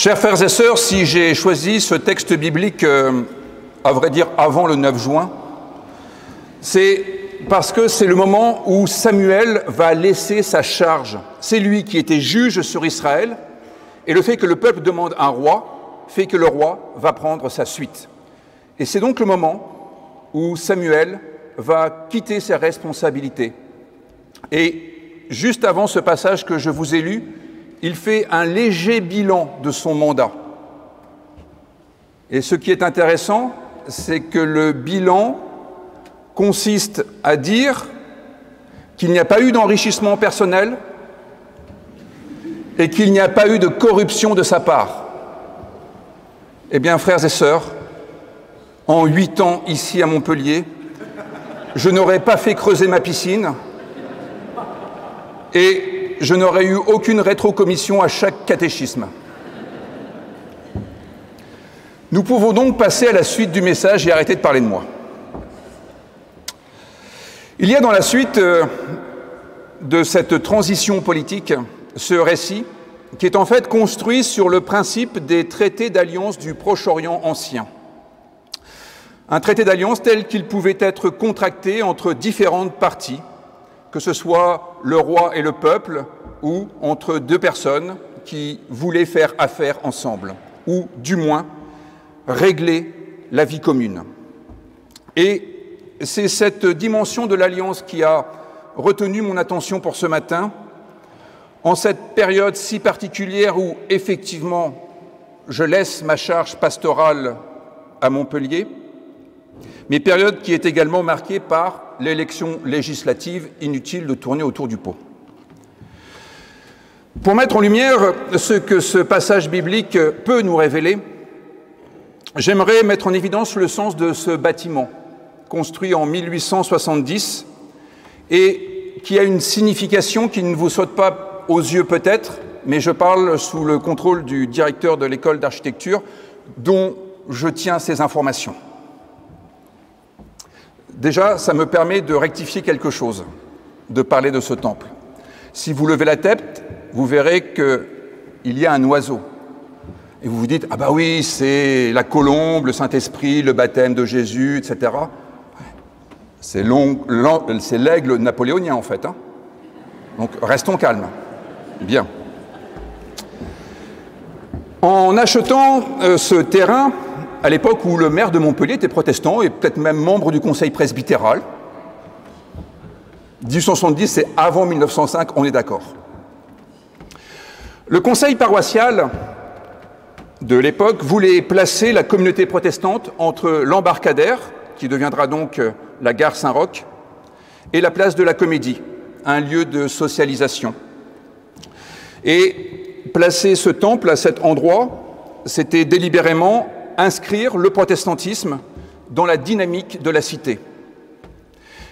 Chers frères et sœurs, si j'ai choisi ce texte biblique, à vrai dire avant le 9 juin, c'est parce que c'est le moment où Samuel va laisser sa charge. C'est lui qui était juge sur Israël, et le fait que le peuple demande un roi fait que le roi va prendre sa suite. Et c'est donc le moment où Samuel va quitter ses responsabilités. Et juste avant ce passage que je vous ai lu, il fait un léger bilan de son mandat. Et ce qui est intéressant, c'est que le bilan consiste à dire qu'il n'y a pas eu d'enrichissement personnel et qu'il n'y a pas eu de corruption de sa part. Eh bien, frères et sœurs, en 8 ans ici à Montpellier, je n'aurais pas fait creuser ma piscine et je n'aurais eu aucune rétrocommission à chaque catéchisme. Nous pouvons donc passer à la suite du message et arrêter de parler de moi. Il y a dans la suite de cette transition politique ce récit qui est en fait construit sur le principe des traités d'alliance du Proche-Orient ancien. Un traité d'alliance tel qu'il pouvait être contracté entre différentes parties, que ce soit le roi et le peuple, ou entre deux personnes qui voulaient faire affaire ensemble, ou du moins régler la vie commune. Et c'est cette dimension de l'alliance qui a retenu mon attention pour ce matin, en cette période si particulière où, effectivement, je laisse ma charge pastorale à Montpellier, mais période qui est également marquée par l'élection législative, inutile de tourner autour du pot. Pour mettre en lumière ce que ce passage biblique peut nous révéler, j'aimerais mettre en évidence le sens de ce bâtiment, construit en 1870, et qui a une signification qui ne vous saute pas aux yeux peut-être, mais je parle sous le contrôle du directeur de l'école d'architecture, dont je tiens ces informations. Déjà, ça me permet de rectifier quelque chose, de parler de ce temple. Si vous levez la tête, vous verrez qu'il y a un oiseau. Et vous vous dites, ah bah oui, c'est la colombe, le Saint-Esprit, le baptême de Jésus, etc. C'est l'aigle napoléonien, en fait. Donc, restons calmes. Bien. En achetant ce terrain, à l'époque où le maire de Montpellier était protestant et peut-être même membre du conseil presbytéral, 1870, c'est avant 1905, on est d'accord. Le conseil paroissial de l'époque voulait placer la communauté protestante entre l'embarcadère, qui deviendra donc la gare Saint-Roch, et la place de la Comédie, un lieu de socialisation. Et placer ce temple à cet endroit, c'était délibérément inscrire le protestantisme dans la dynamique de la cité.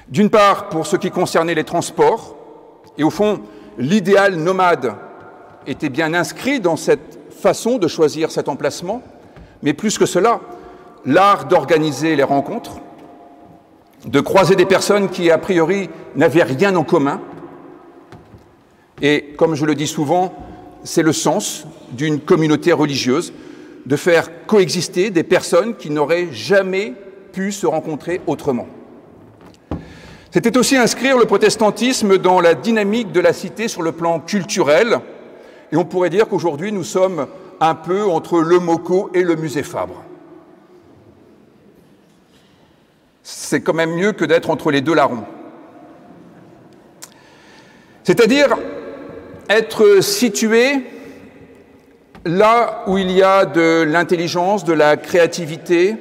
D'une part, pour ce qui concernait les transports, et au fond, l'idéal nomade était bien inscrit dans cette façon de choisir cet emplacement, mais plus que cela, l'art d'organiser les rencontres, de croiser des personnes qui, a priori, n'avaient rien en commun. Et, comme je le dis souvent, c'est le sens d'une communauté religieuse, de faire coexister des personnes qui n'auraient jamais pu se rencontrer autrement. C'était aussi inscrire le protestantisme dans la dynamique de la cité sur le plan culturel, et on pourrait dire qu'aujourd'hui nous sommes un peu entre le Moco et le musée Fabre. C'est quand même mieux que d'être entre les deux larrons. C'est-à-dire être situé là où il y a de l'intelligence, de la créativité,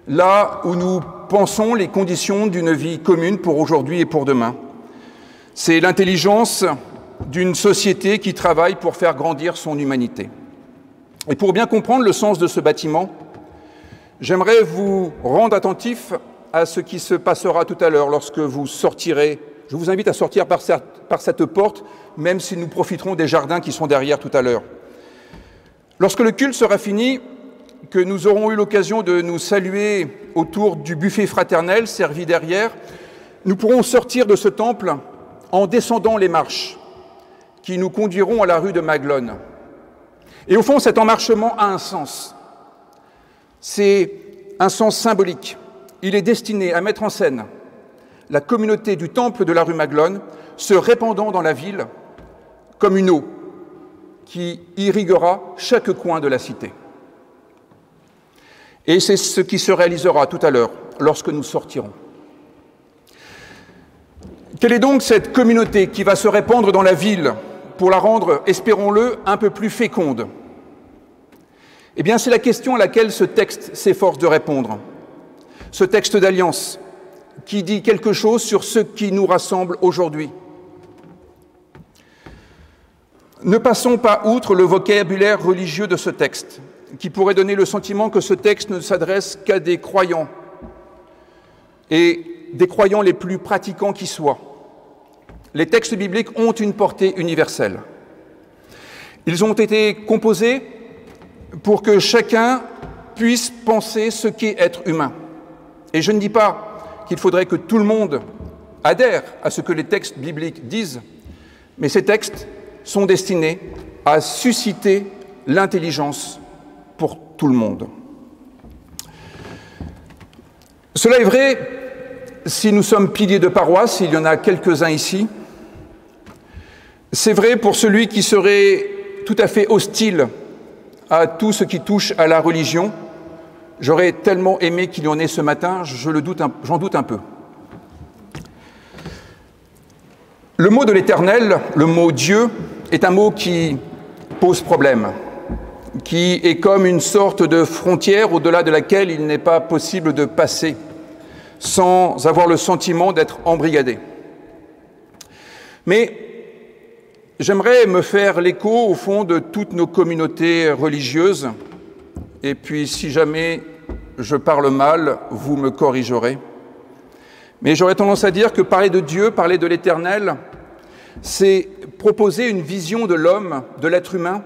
là où nous pensons les conditions d'une vie commune pour aujourd'hui et pour demain. C'est l'intelligence d'une société qui travaille pour faire grandir son humanité. Et pour bien comprendre le sens de ce bâtiment, j'aimerais vous rendre attentifs à ce qui se passera tout à l'heure lorsque vous sortirez. Je vous invite à sortir par cette porte, même si nous profiterons des jardins qui sont derrière tout à l'heure. Lorsque le culte sera fini, que nous aurons eu l'occasion de nous saluer autour du buffet fraternel servi derrière, nous pourrons sortir de ce temple en descendant les marches qui nous conduiront à la rue de Maglone. Et au fond, cet emmarchement a un sens. C'est un sens symbolique. Il est destiné à mettre en scène la communauté du temple de la rue Maglone se répandant dans la ville comme une eau qui irriguera chaque coin de la cité. Et c'est ce qui se réalisera tout à l'heure, lorsque nous sortirons. Quelle est donc cette communauté qui va se répandre dans la ville pour la rendre, espérons-le, un peu plus féconde? Eh bien, c'est la question à laquelle ce texte s'efforce de répondre. Ce texte d'alliance qui dit quelque chose sur ce qui nous rassemble aujourd'hui. Ne passons pas outre le vocabulaire religieux de ce texte, qui pourrait donner le sentiment que ce texte ne s'adresse qu'à des croyants, et des croyants les plus pratiquants qui soient. Les textes bibliques ont une portée universelle. Ils ont été composés pour que chacun puisse penser ce qu'est être humain. Et je ne dis pas qu'il faudrait que tout le monde adhère à ce que les textes bibliques disent, mais ces textes sont destinés à susciter l'intelligence pour tout le monde. Cela est vrai si nous sommes piliers de paroisse, il y en a quelques-uns ici. C'est vrai pour celui qui serait tout à fait hostile à tout ce qui touche à la religion. J'aurais tellement aimé qu'il y en ait ce matin, j'en doute un peu. Le mot de l'Éternel, le mot Dieu, est un mot qui pose problème, qui est comme une sorte de frontière au-delà de laquelle il n'est pas possible de passer sans avoir le sentiment d'être embrigadé. Mais j'aimerais me faire l'écho, au fond, de toutes nos communautés religieuses, et puis si jamais je parle mal, vous me corrigerez. Mais j'aurais tendance à dire que parler de Dieu, parler de l'Éternel, c'est proposer une vision de l'homme, de l'être humain,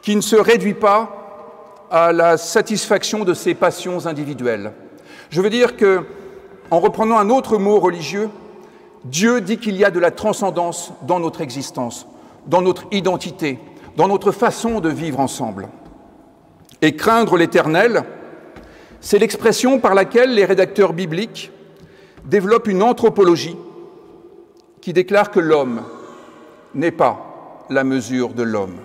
qui ne se réduit pas à la satisfaction de ses passions individuelles. Je veux dire que, en reprenant un autre mot religieux, Dieu dit qu'il y a de la transcendance dans notre existence, dans notre identité, dans notre façon de vivre ensemble. Et craindre l'Éternel, c'est l'expression par laquelle les rédacteurs bibliques développent une anthropologie qui déclare que l'homme n'est pas la mesure de l'homme.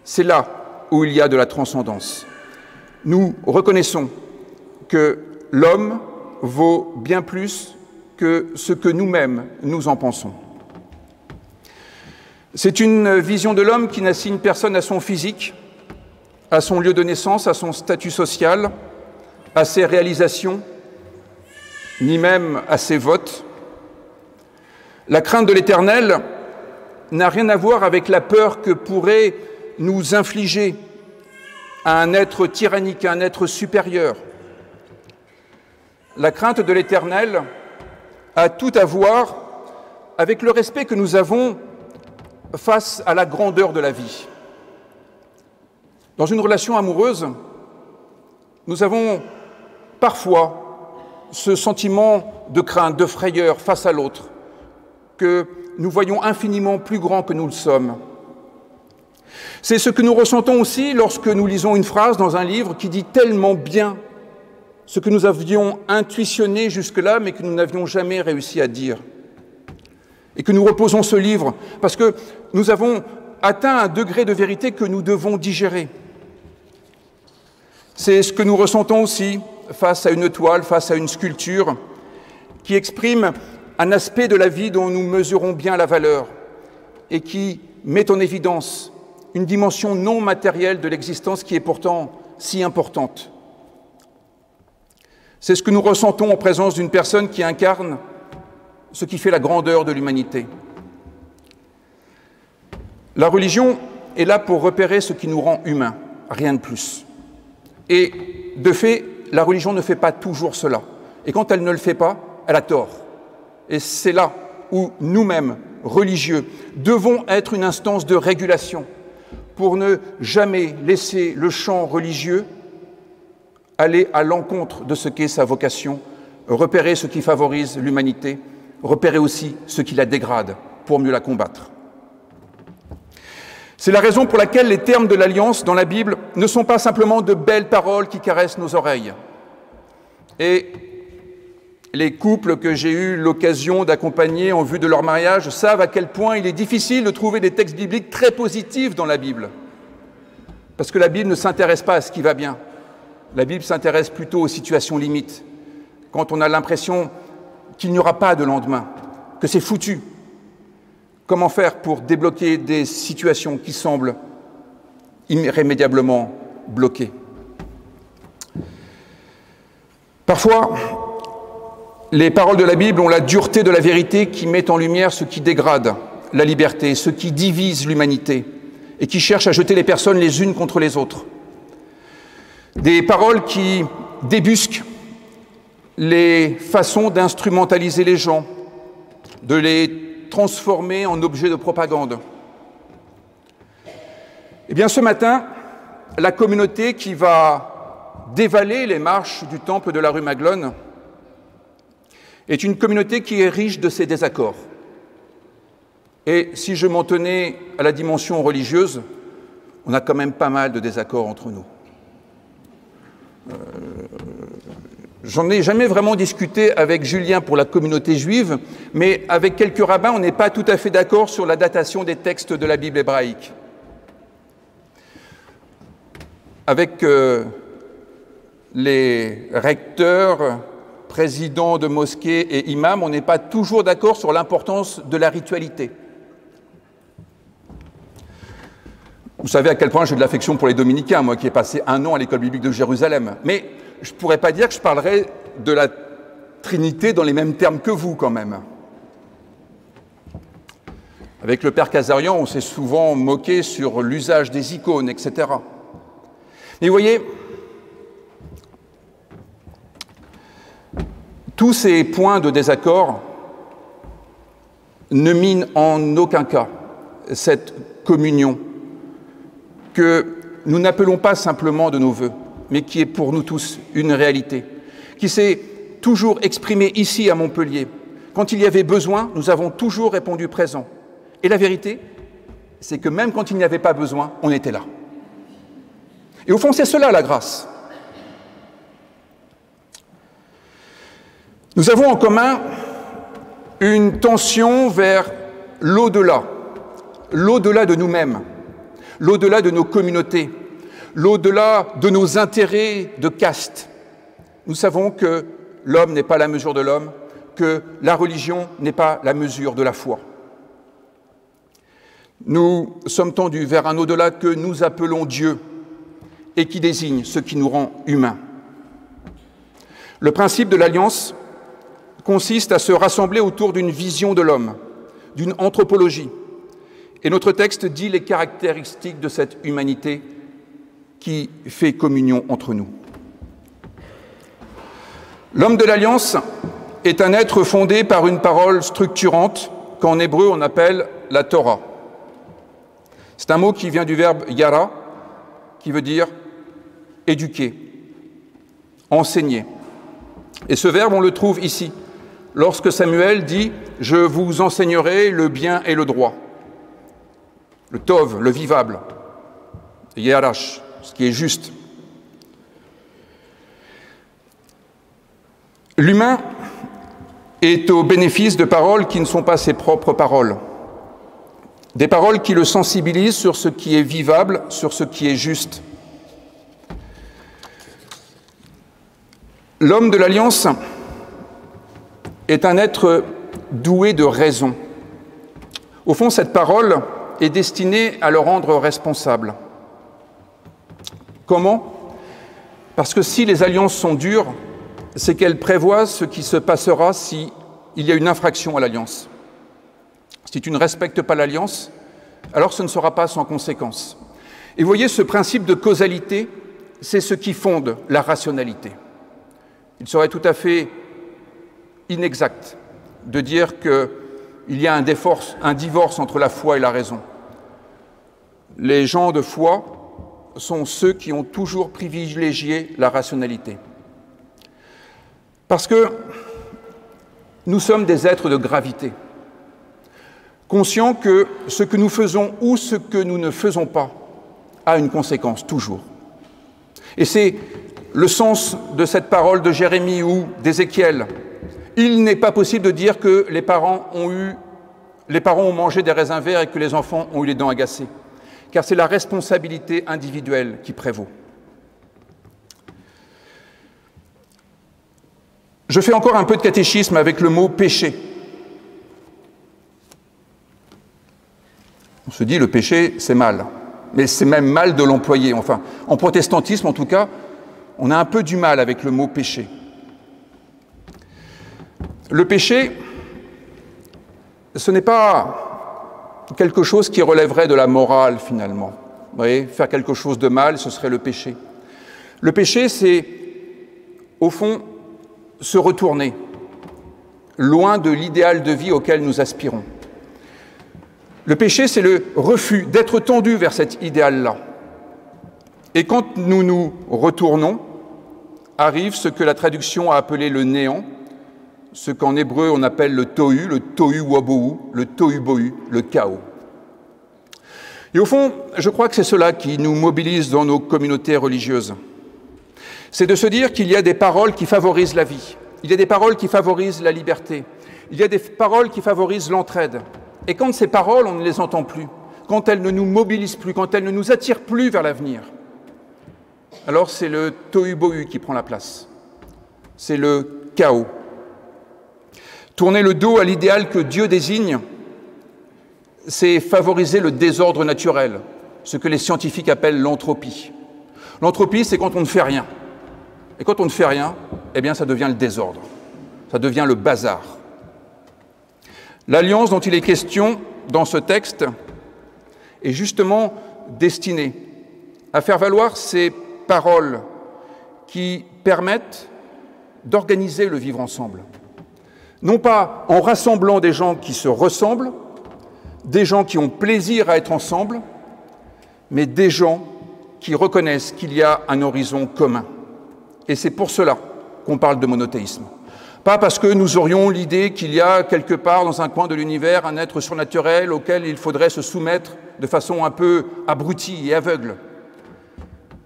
C'est là où il y a de la transcendance. Nous reconnaissons que l'homme vaut bien plus que ce que nous-mêmes nous en pensons. C'est une vision de l'homme qui n'assigne personne à son physique, à son lieu de naissance, à son statut social, à ses réalisations, ni même à ses votes. La crainte de l'Éternel n'a rien à voir avec la peur que pourrait nous infliger un être tyrannique, un être supérieur. La crainte de l'Éternel a tout à voir avec le respect que nous avons face à la grandeur de la vie. Dans une relation amoureuse, nous avons parfois ce sentiment de crainte, de frayeur face à l'autre, que nous voyons infiniment plus grand que nous le sommes. C'est ce que nous ressentons aussi lorsque nous lisons une phrase dans un livre qui dit tellement bien ce que nous avions intuitionné jusque-là, mais que nous n'avions jamais réussi à dire. Et que nous reposons ce livre parce que nous avons atteint un degré de vérité que nous devons digérer. C'est ce que nous ressentons aussi face à une toile, face à une sculpture, qui exprime un aspect de la vie dont nous mesurons bien la valeur et qui met en évidence une dimension non matérielle de l'existence qui est pourtant si importante. C'est ce que nous ressentons en présence d'une personne qui incarne ce qui fait la grandeur de l'humanité. La religion est là pour repérer ce qui nous rend humains, rien de plus. Et de fait, la religion ne fait pas toujours cela. Et quand elle ne le fait pas, elle a tort. Et c'est là où nous-mêmes, religieux, devons être une instance de régulation pour ne jamais laisser le champ religieux aller à l'encontre de ce qu'est sa vocation, repérer ce qui favorise l'humanité, repérer aussi ce qui la dégrade pour mieux la combattre. C'est la raison pour laquelle les termes de l'Alliance dans la Bible ne sont pas simplement de belles paroles qui caressent nos oreilles. Et les couples que j'ai eu l'occasion d'accompagner en vue de leur mariage savent à quel point il est difficile de trouver des textes bibliques très positifs dans la Bible. Parce que la Bible ne s'intéresse pas à ce qui va bien. La Bible s'intéresse plutôt aux situations limites. Quand on a l'impression qu'il n'y aura pas de lendemain, que c'est foutu. Comment faire pour débloquer des situations qui semblent irrémédiablement bloquées? Parfois, les paroles de la Bible ont la dureté de la vérité qui met en lumière ce qui dégrade la liberté, ce qui divise l'humanité et qui cherche à jeter les personnes les unes contre les autres. Des paroles qui débusquent les façons d'instrumentaliser les gens, de les transformer en objets de propagande. Eh bien, ce matin, la communauté qui va dévaler les marches du temple de la rue Maglone est une communauté qui est riche de ses désaccords. Et si je m'en tenais à la dimension religieuse, on a quand même pas mal de désaccords entre nous. J'en ai jamais vraiment discuté avec Julien pour la communauté juive, mais avec quelques rabbins, on n'est pas tout à fait d'accord sur la datation des textes de la Bible hébraïque. Avec les recteurs, présidents de mosquées et imams, on n'est pas toujours d'accord sur l'importance de la ritualité. Vous savez à quel point j'ai de l'affection pour les dominicains, moi qui ai passé 1 an à l'école biblique de Jérusalem. Mais je ne pourrais pas dire que je parlerais de la Trinité dans les mêmes termes que vous, quand même. Avec le père Casarian, on s'est souvent moqué sur l'usage des icônes, etc. Mais vous voyez, tous ces points de désaccord ne minent en aucun cas cette communion que nous n'appelons pas simplement de nos vœux, mais qui est pour nous tous une réalité, qui s'est toujours exprimée ici à Montpellier. Quand il y avait besoin, nous avons toujours répondu présent. Et la vérité, c'est que même quand il n'y avait pas besoin, on était là. Et au fond, c'est cela la grâce. Nous avons en commun une tension vers l'au-delà, l'au-delà de nous-mêmes, l'au-delà de nos communautés, l'au-delà de nos intérêts de caste. Nous savons que l'homme n'est pas la mesure de l'homme, que la religion n'est pas la mesure de la foi. Nous sommes tendus vers un au-delà que nous appelons Dieu et qui désigne ce qui nous rend humains. Le principe de l'Alliance consiste à se rassembler autour d'une vision de l'homme, d'une anthropologie. Et notre texte dit les caractéristiques de cette humanité qui fait communion entre nous. L'homme de l'Alliance est un être fondé par une parole structurante qu'en hébreu on appelle la Torah. C'est un mot qui vient du verbe yara, qui veut dire éduquer, enseigner. Et ce verbe, on le trouve ici, lorsque Samuel dit « Je vous enseignerai le bien et le droit », le tov, le vivable, et yarash, ce qui est juste. L'humain est au bénéfice de paroles qui ne sont pas ses propres paroles, des paroles qui le sensibilisent sur ce qui est vivable, sur ce qui est juste. L'homme de l'Alliance est un être doué de raison. Au fond, cette parole est destinée à le rendre responsable. Comment? Parce que si les alliances sont dures, c'est qu'elles prévoient ce qui se passera s'il y a une infraction à l'alliance. Si tu ne respectes pas l'alliance, alors ce ne sera pas sans conséquence. Et vous voyez, ce principe de causalité, c'est ce qui fonde la rationalité. Il serait tout à fait inexact de dire qu'il y a un divorce entre la foi et la raison. Les gens de foi sont ceux qui ont toujours privilégié la rationalité. Parce que nous sommes des êtres de gravité. conscients que ce que nous faisons ou ce que nous ne faisons pas a une conséquence, toujours. Et c'est le sens de cette parole de Jérémie ou d'Ézéchiel. Il n'est pas possible de dire que les parents ont mangé des raisins verts et que les enfants ont eu les dents agacées, car c'est la responsabilité individuelle qui prévaut. Je fais encore un peu de catéchisme avec le mot « péché ». On se dit, le péché, c'est mal. Mais c'est même mal de l'employer. Enfin, en protestantisme, en tout cas, on a un peu du mal avec le mot « péché ». Le péché, ce n'est pas quelque chose qui relèverait de la morale, finalement. Vous voyez, faire quelque chose de mal, ce serait le péché. Le péché, c'est, au fond, se retourner, loin de l'idéal de vie auquel nous aspirons. Le péché, c'est le refus d'être tendu vers cet idéal-là. Et quand nous nous retournons, arrive ce que la traduction a appelé le néant, ce qu'en hébreu on appelle le tohu wabohu, le tohu bohu, le chaos. Et au fond, je crois que c'est cela qui nous mobilise dans nos communautés religieuses. C'est de se dire qu'il y a des paroles qui favorisent la vie, il y a des paroles qui favorisent la liberté, il y a des paroles qui favorisent l'entraide. Et quand ces paroles, on ne les entend plus, quand elles ne nous mobilisent plus, quand elles ne nous attirent plus vers l'avenir, alors c'est le tohu-bohu qui prend la place. C'est le chaos. Tourner le dos à l'idéal que Dieu désigne, c'est favoriser le désordre naturel, ce que les scientifiques appellent l'entropie. L'entropie, c'est quand on ne fait rien. Et quand on ne fait rien, eh bien, ça devient le désordre. Ça devient le bazar. L'alliance dont il est question dans ce texte est justement destinée à faire valoir ces paroles qui permettent d'organiser le vivre ensemble. Non pas en rassemblant des gens qui se ressemblent, des gens qui ont plaisir à être ensemble, mais des gens qui reconnaissent qu'il y a un horizon commun. Et c'est pour cela qu'on parle de monothéisme. Pas parce que nous aurions l'idée qu'il y a quelque part dans un coin de l'univers un être surnaturel auquel il faudrait se soumettre de façon un peu abrutie et aveugle.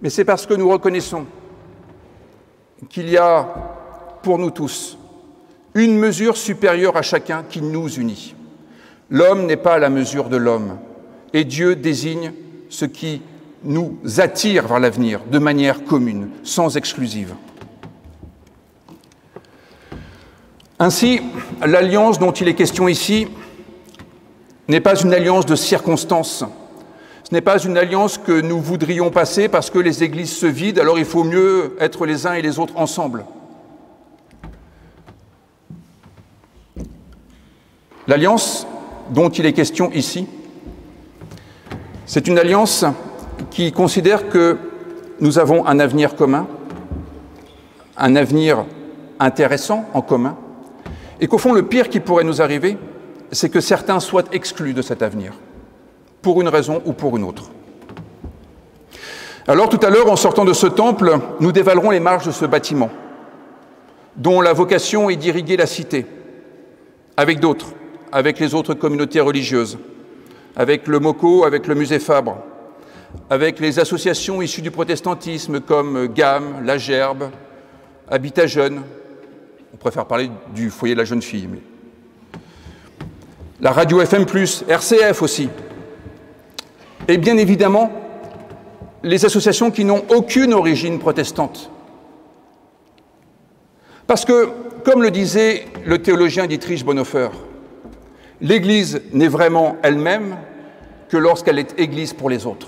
Mais c'est parce que nous reconnaissons qu'il y a pour nous tous une mesure supérieure à chacun qui nous unit. L'homme n'est pas à la mesure de l'homme, et Dieu désigne ce qui nous attire vers l'avenir de manière commune, sans exclusive. Ainsi, l'alliance dont il est question ici n'est pas une alliance de circonstances. Ce n'est pas une alliance que nous voudrions passer parce que les églises se vident, alors il faut mieux être les uns et les autres ensemble. L'alliance dont il est question ici, c'est une alliance qui considère que nous avons un avenir commun, un avenir intéressant en commun, et qu'au fond, le pire qui pourrait nous arriver, c'est que certains soient exclus de cet avenir, pour une raison ou pour une autre. Alors, tout à l'heure, en sortant de ce temple, nous dévalerons les marches de ce bâtiment, dont la vocation est d'irriguer la cité, avec d'autres, avec les autres communautés religieuses, avec le MOCO, avec le musée Fabre, avec les associations issues du protestantisme comme GAM, La Gerbe, Habitat Jeune. On préfère parler du foyer de la jeune fille. Mais... la radio FM+, RCF aussi. Et bien évidemment, les associations qui n'ont aucune origine protestante. Parce que, comme le disait le théologien Dietrich Bonhoeffer, l'Église n'est vraiment elle-même que lorsqu'elle est Église pour les autres.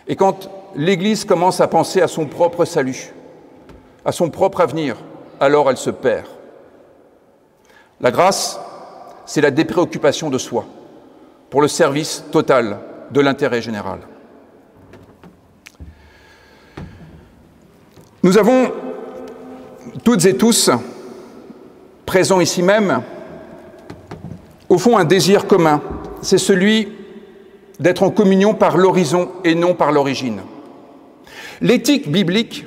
Et quand l'Église commence à penser à son propre salut, à son propre avenir, alors elle se perd. La grâce, c'est la dépréoccupation de soi pour le service total de l'intérêt général. Nous avons toutes et tous, présents ici même, au fond un désir commun, c'est celui d'être en communion par l'horizon et non par l'origine. L'éthique biblique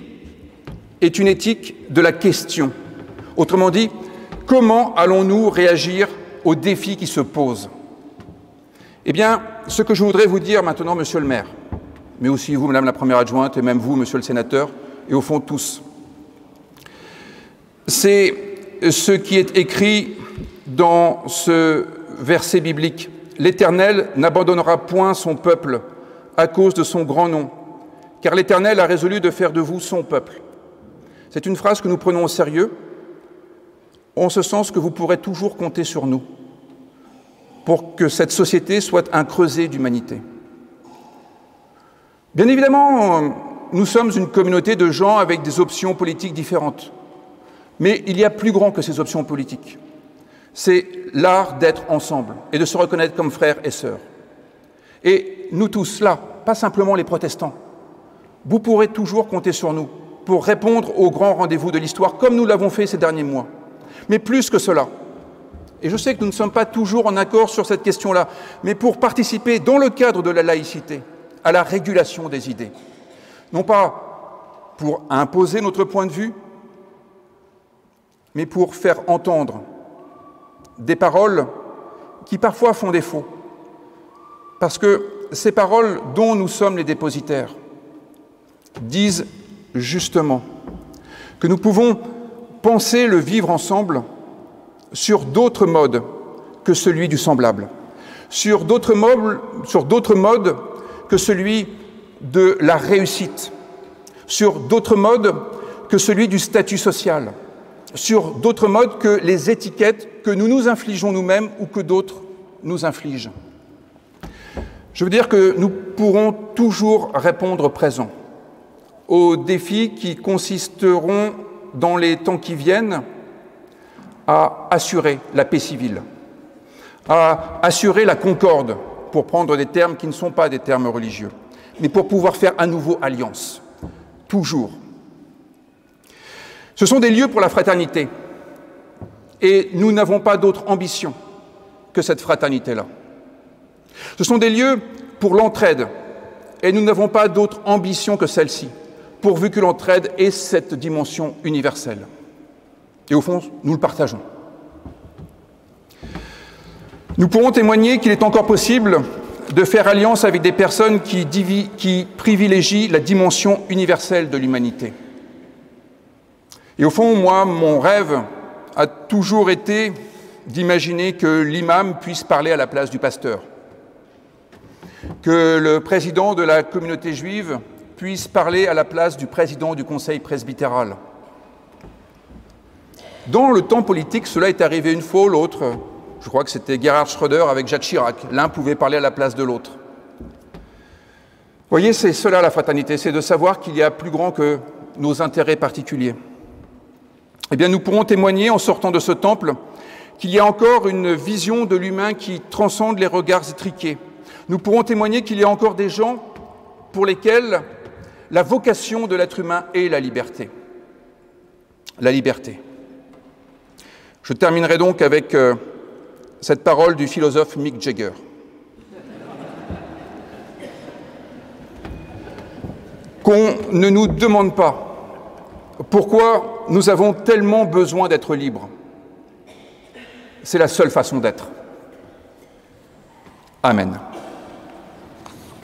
est une éthique de la question. Autrement dit, comment allons-nous réagir aux défis qui se posent ? Eh bien, ce que je voudrais vous dire maintenant, monsieur le maire, mais aussi vous, madame la première adjointe, et même vous, monsieur le sénateur, et au fond tous, c'est ce qui est écrit dans ce verset biblique. « L'Éternel n'abandonnera point son peuple à cause de son grand nom, car l'Éternel a résolu de faire de vous son peuple. » C'est une phrase que nous prenons au sérieux, en ce sens que vous pourrez toujours compter sur nous pour que cette société soit un creuset d'humanité. Bien évidemment, nous sommes une communauté de gens avec des options politiques différentes. Mais il y a plus grand que ces options politiques. C'est l'art d'être ensemble et de se reconnaître comme frères et sœurs. Et nous tous, là, pas simplement les protestants, vous pourrez toujours compter sur nous pour répondre aux grands rendez-vous de l'histoire, comme nous l'avons fait ces derniers mois. Mais plus que cela, et je sais que nous ne sommes pas toujours en accord sur cette question-là, mais pour participer, dans le cadre de la laïcité, à la régulation des idées. Non pas pour imposer notre point de vue, mais pour faire entendre des paroles qui parfois font défaut. Parce que ces paroles dont nous sommes les dépositaires disent justement que nous pouvons penser le vivre ensemble sur d'autres modes que celui du semblable, sur d'autres modes que celui de la réussite, sur d'autres modes que celui du statut social, sur d'autres modes que les étiquettes que nous nous infligeons nous-mêmes ou que d'autres nous infligent. Je veux dire que nous pourrons toujours répondre présent aux défis qui consisteront dans les temps qui viennent à assurer la paix civile, à assurer la concorde, pour prendre des termes qui ne sont pas des termes religieux, mais pour pouvoir faire à nouveau alliance, toujours. Ce sont des lieux pour la fraternité, et nous n'avons pas d'autre ambition que cette fraternité-là. Ce sont des lieux pour l'entraide, et nous n'avons pas d'autre ambition que celle-ci, pourvu que l'entraide ait cette dimension universelle. Et au fond, nous le partageons. Nous pourrons témoigner qu'il est encore possible de faire alliance avec des personnes qui privilégient la dimension universelle de l'humanité. Et au fond, moi, mon rêve a toujours été d'imaginer que l'imam puisse parler à la place du pasteur, que le président de la communauté juive puisse parler à la place du président du conseil presbytéral. Dans le temps politique, cela est arrivé une fois ou l'autre. Je crois que c'était Gerhard Schröder avec Jacques Chirac. L'un pouvait parler à la place de l'autre. Vous voyez, c'est cela la fraternité, c'est de savoir qu'il y a plus grand que nos intérêts particuliers. Eh bien, nous pourrons témoigner, en sortant de ce temple, qu'il y a encore une vision de l'humain qui transcende les regards étriqués. Nous pourrons témoigner qu'il y a encore des gens pour lesquels la vocation de l'être humain est la liberté. La liberté. Je terminerai donc avec cette parole du philosophe Mick Jagger. Qu'on ne nous demande pas pourquoi nous avons tellement besoin d'être libres. C'est la seule façon d'être. Amen.